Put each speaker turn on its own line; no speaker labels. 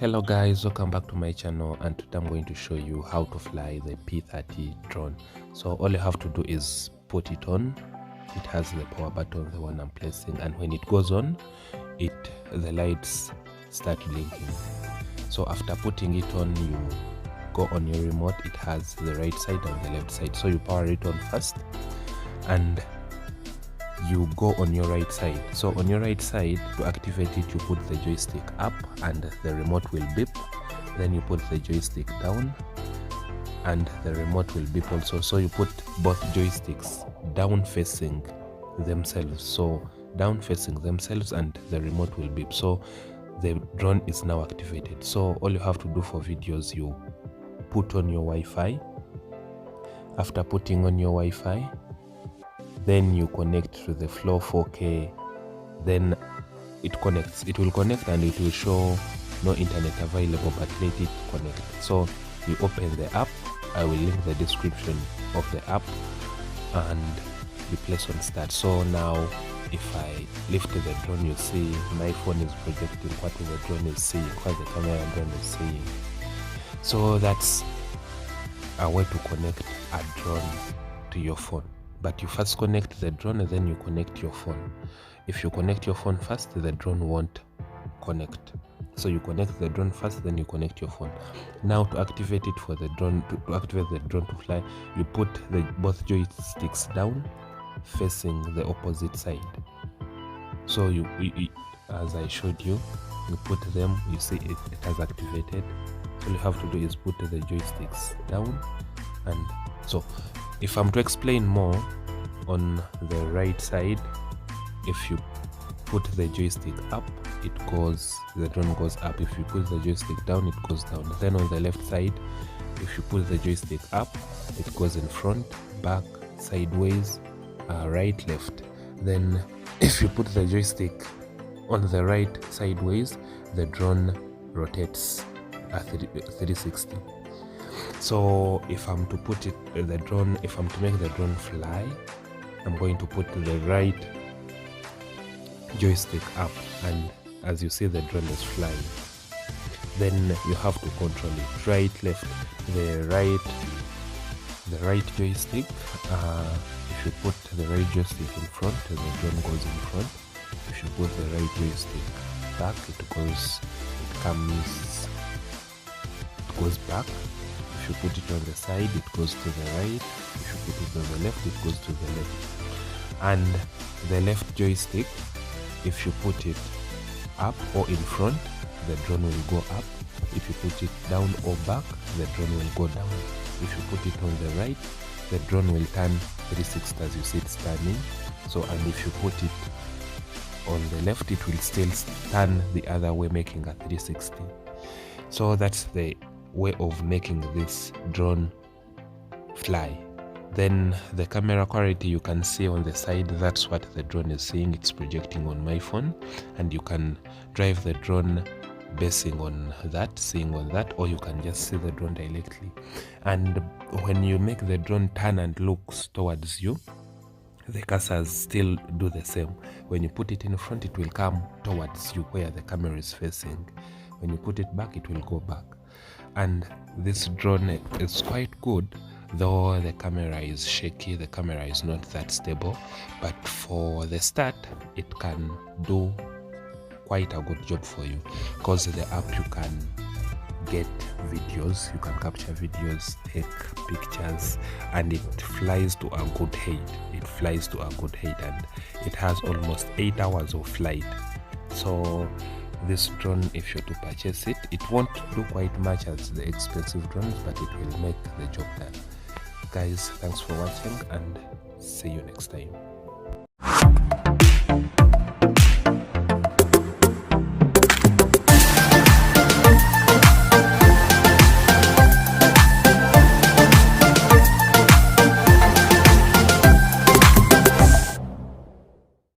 Hello guys, welcome back to my channel, and today I'm going to show you how to fly the P30 drone. So all you have to do is put it on. It has the power button, the one I'm placing, and when it goes on, the lights start blinking. So after putting it on, you go on your remote. It has the right side and the left side, so you power it on first and you go on your right side. So on your right side, to activate it, you put the joystick up and the remote will beep. Then you put the joystick down and the remote will beep also. So you put both joysticks down facing themselves, so down facing themselves, and the remote will beep. So the drone is now activated. So all you have to do for videos, you put on your Wi-Fi. After putting on your Wi-Fi, then you connect to the Flow 4K. Then it connects. It will connect and it will show no internet available, but let it connect. So you open the app. I will link the description of the app and you place on start. So now if I lift the drone, you see my phone is projecting what the drone is seeing, what the camera drone is seeing. So that's a way to connect a drone to your phone. But you first connect the drone and then you connect your phone. If you connect your phone first, the drone won't connect. So you connect the drone first, then you connect your phone. Now to activate it for the drone, to activate the drone to fly, you put both joysticks down facing the opposite side. So you as I showed you, you put them, you see it has activated. All you have to do is put the joysticks down. And so if I'm to explain more, on the right side, if you put the joystick up, the drone goes up. If you put the joystick down, it goes down. Then on the left side, if you put the joystick up, it goes in front, back, sideways, right, left. Then if you put the joystick on the right sideways, the drone rotates at 360. So if I'm to put if I'm to make the drone fly, I'm going to put the right joystick up, and as you see, the drone is flying. Then you have to control it, right, left, the right joystick. If you put the right joystick in front, the drone goes in front. If you put the right joystick back, it goes back. If you put it on the side, it goes to the right. If you put it on the left, it goes to the left. And the left joystick, if you put it up or in front, the drone will go up. If you put it down or back, the drone will go down. If you put it on the right, the drone will turn 360 as you see it's turning. So, and if you put it on the left, it will still turn the other way, making a 360. So that's the way of making this drone fly. Then the camera quality, you can see on the side, that's what the drone is seeing. It's projecting on my phone, and you can drive the drone basing on that, seeing on that, or you can just see the drone directly. And when you make the drone turn and looks towards you, the cursors still do the same. When you put it in front, it will come towards you where the camera is facing. When you put it back, it will go back. And this drone is quite good, though the camera is shaky, the camera is not that stable, but for the start it can do quite a good job for you, because the app, you can get videos, you can capture videos, take pictures, and it flies to a good height. And it has almost 8 hours of flight. So this drone, if you're to purchase it, it won't do quite much as the expensive drones, but it will make the job done. Guys, thanks for watching and see you next time.